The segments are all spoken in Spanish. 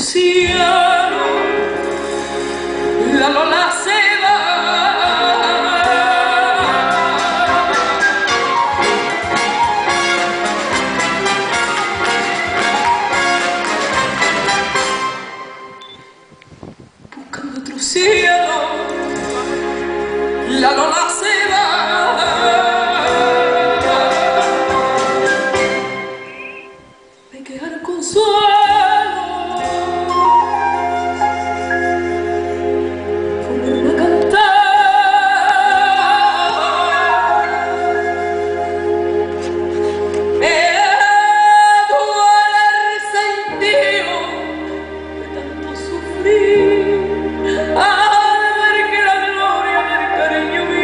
cielo, la lola se va. Buscando otro cielo, la lola se va. Me queda el consuelo, ponerme a cantar. Me duele el sentido de tanto sufrir al ver que la gloria del cariño me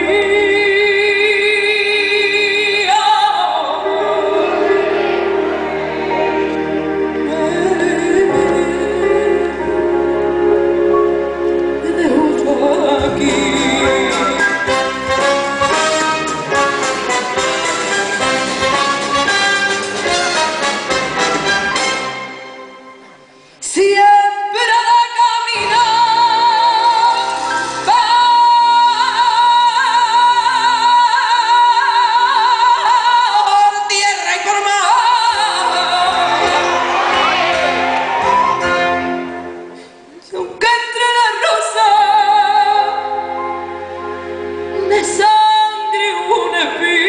dejó aquí. Siempre de caminar por tierra y por mar, aunque entre las rosas de sangre un espino.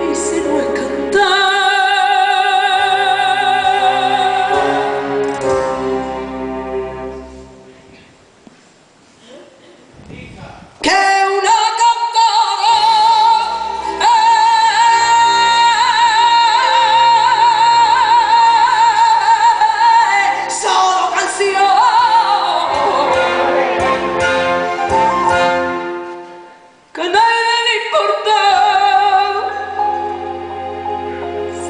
Y si no es cantar, que una cantada es solo canción, que a nadie le importa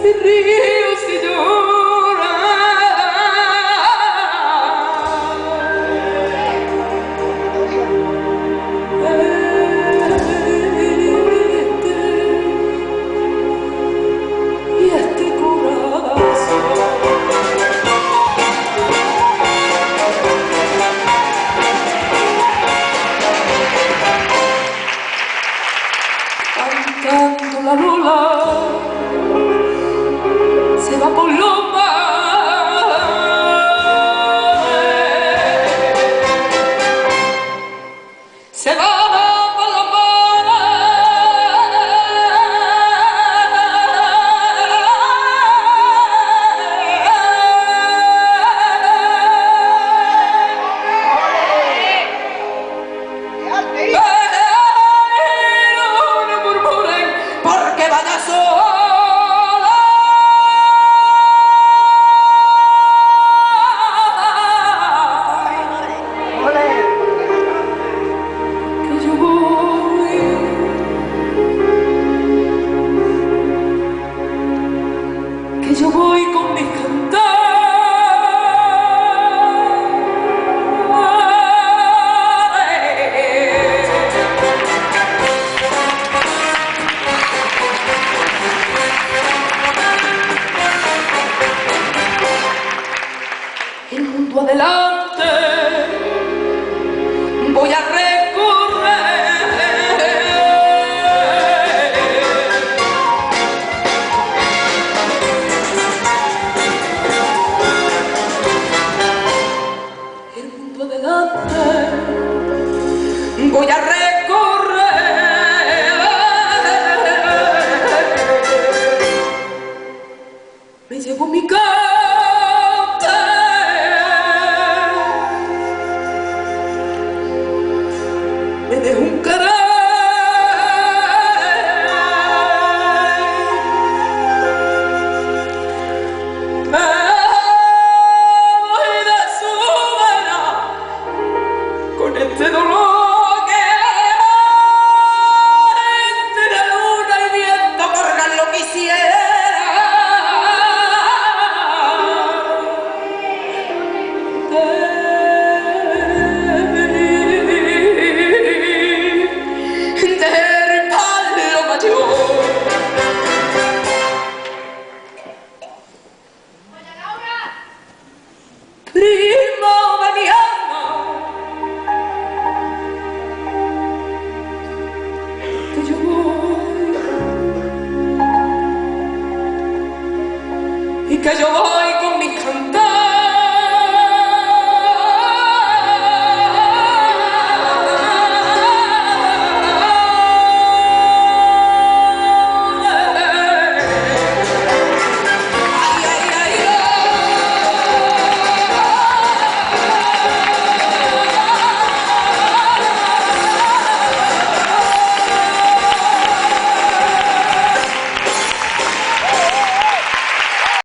si río, si llora. Y este corazón cantando la lula se va por los mares, se va por los mares. Pero no murmuren porque vaya sola. que yo